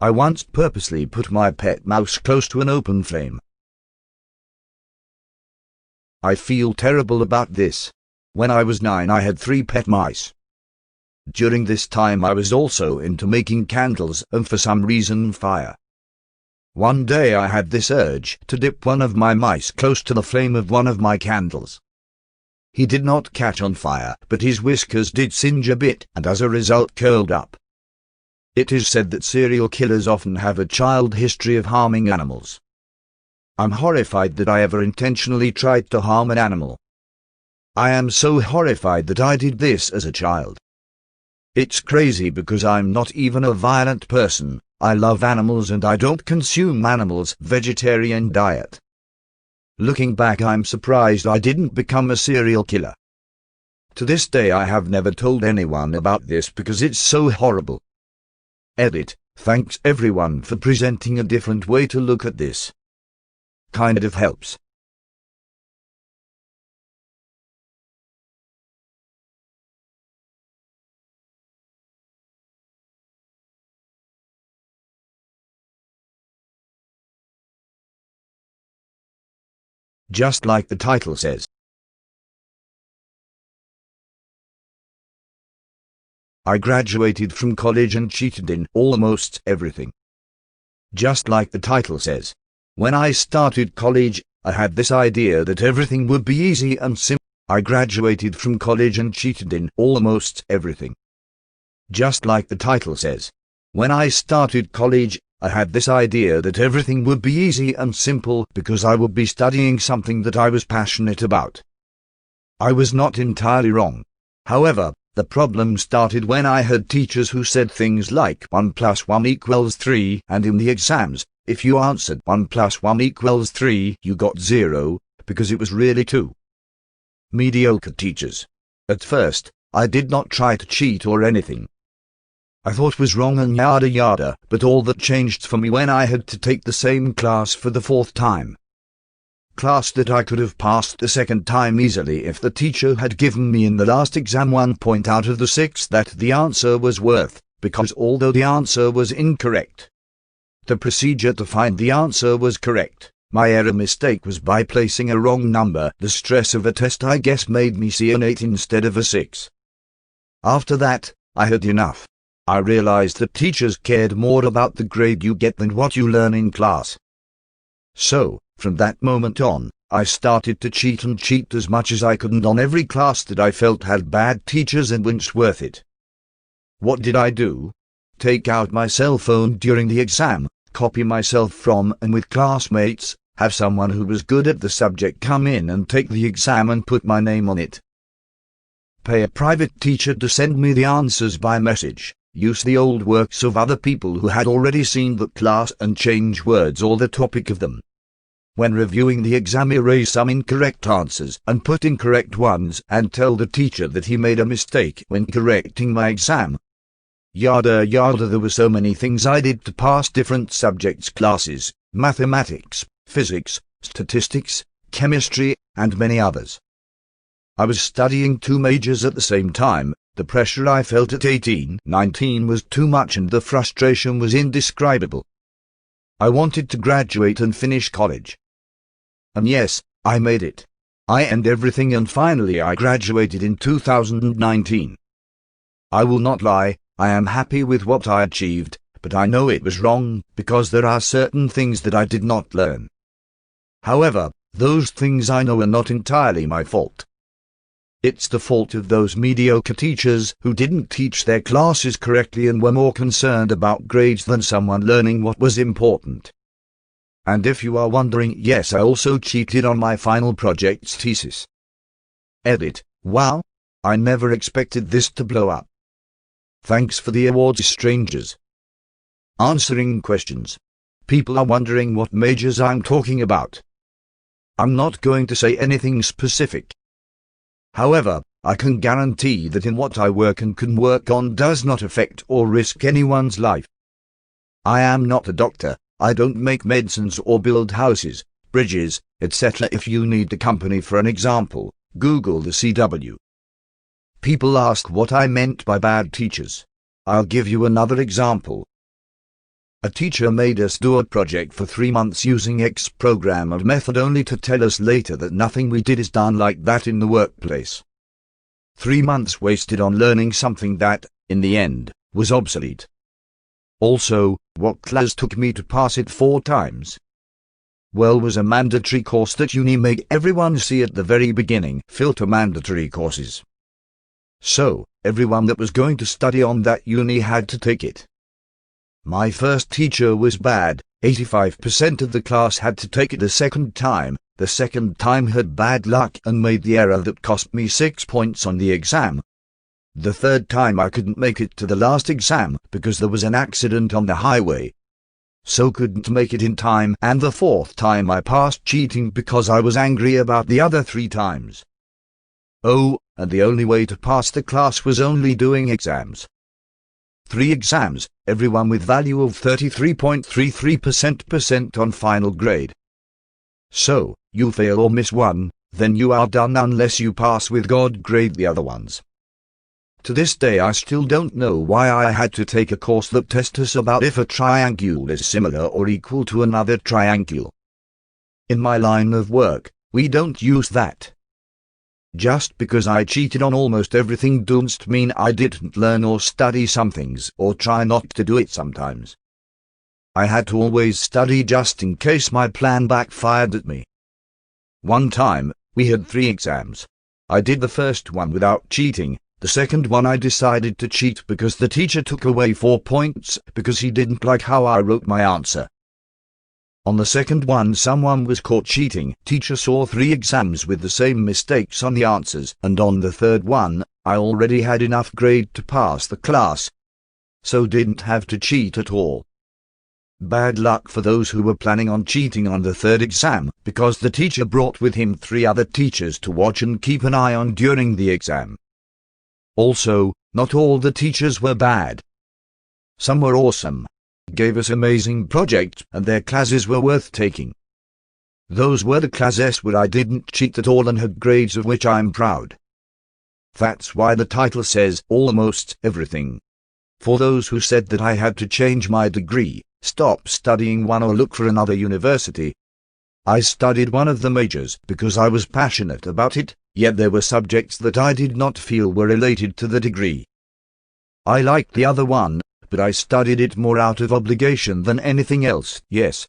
I once purposely put my pet mouse close to an open flame. I feel terrible about this. When I was 9, I had 3 pet mice. During this time I was also into making candles and for some reason fire. One day I had this urge to dip one of my mice close to the flame of one of my candles. He did not catch on fire, but his whiskers did singe a bit and as a result curled up. It is said that serial killers often have a child history of harming animals. I'm horrified that I ever intentionally tried to harm an animal. I am so horrified that I did this as a child. It's crazy because I'm not even a violent person. I love animals and I don't consume animals. Vegetarian diet. Looking back, I'm surprised I didn't become a serial killer. To this day I have never told anyone about this because it's so horrible. Edit. Thanks everyone for presenting a different way to look at this. Kind of helps. Just like the title says. I graduated from college and cheated in almost everything. Just like the title says. When I started college, I had this idea that everything would be easy and simple. I graduated from college and cheated in almost everything. Just like the title says. When I started college, I had this idea that everything would be easy and simple because I would be studying something that I was passionate about. I was not entirely wrong. However, the problem started when I had teachers who said things like 1 + 1 = 3, and in the exams, if you answered 1 + 1 = 3, you got 0, because it was really 2. Mediocre teachers. At first, I did not try to cheat or anything. I thought was wrong and yada yada, but all that changed for me when I had to take the same class for the 4th time. Class that I could have passed the 2nd time easily if the teacher had given me in the last exam 1 point out of the 6 that the answer was worth, because although the answer was incorrect, the procedure to find the answer was correct. My error mistake was by placing a wrong number. The stress of a test I guess made me see an 8 instead of a 6. After that, I had enough. I realized that teachers cared more about the grade you get than what you learn in class. So, from that moment on, I started to cheat and cheat as much as I could, and on every class that I felt had bad teachers and wasn't worth it. What did I do? Take out my cell phone during the exam, copy myself from and with classmates, have someone who was good at the subject come in and take the exam and put my name on it. Pay a private teacher to send me the answers by message. Use the old works of other people who had already seen the class and change words or the topic of them. When reviewing the exam, erase some incorrect answers and put incorrect ones and tell the teacher that he made a mistake when correcting my exam. Yada yada. There were so many things I did to pass different subjects classes, mathematics, physics, statistics, chemistry, and many others. I was studying 2 majors at the same time. The pressure I felt at 18, 19 was too much and the frustration was indescribable. I wanted to graduate and finish college. And yes, I made it. I ended everything and finally I graduated in 2019. I will not lie, I am happy with what I achieved, but I know it was wrong because there are certain things that I did not learn. However, those things I know are not entirely my fault. It's the fault of those mediocre teachers who didn't teach their classes correctly and were more concerned about grades than someone learning what was important. And if you are wondering, yes, I also cheated on my final project's thesis. Edit. Wow. I never expected this to blow up. Thanks for the awards, strangers. Answering questions. People are wondering what majors I'm talking about. I'm not going to say anything specific. However, I can guarantee that in what I work and can work on does not affect or risk anyone's life. I am not a doctor, I don't make medicines or build houses, bridges, etc. If you need a company for an example, Google the CW. People ask what I meant by bad teachers. I'll give you another example. A teacher made us do a project for 3 months using X program and method only to tell us later that nothing we did is done like that in the workplace. 3 months wasted on learning something that, in the end, was obsolete. Also, what class took me to pass it 4 times? Well, was a mandatory course that uni make everyone see at the very beginning, filter mandatory courses. So, everyone that was going to study on that uni had to take it. My first teacher was bad, 85% of the class had to take it a second time. The second time had bad luck and made the error that cost me 6 points on the exam. The third time I couldn't make it to the last exam because there was an accident on the highway. So couldn't make it in time, and the fourth time I passed cheating because I was angry about the other 3 times. Oh, and the only way to pass the class was only doing exams. 3 exams, everyone with value of 33.33% on final grade. So, you fail or miss one, then you are done unless you pass with God grade the other ones. To this day I still don't know why I had to take a course that tests us about if a triangle is similar or equal to another triangle. In my line of work, we don't use that. Just because I cheated on almost everything doesn't mean I didn't learn or study some things or try not to do it sometimes. I had to always study just in case my plan backfired at me. One time, we had 3 exams. I did the first one without cheating. The second one I decided to cheat because the teacher took away 4 points because he didn't like how I wrote my answer. On the second one someone was caught cheating. Teacher saw 3 exams with the same mistakes on the answers, and on the third one, I already had enough grade to pass the class. So didn't have to cheat at all. Bad luck for those who were planning on cheating on the third exam, because the teacher brought with him 3 other teachers to watch and keep an eye on during the exam. Also, not all the teachers were bad. Some were awesome, gave us amazing projects, and their classes were worth taking. Those were the classes where I didn't cheat at all and had grades of which I'm proud. That's why the title says almost everything. For those who said that I had to change my degree, stop studying one or look for another university, I studied one of the majors because I was passionate about it, yet there were subjects that I did not feel were related to the degree. I liked the other one, but I studied it more out of obligation than anything else. Yes,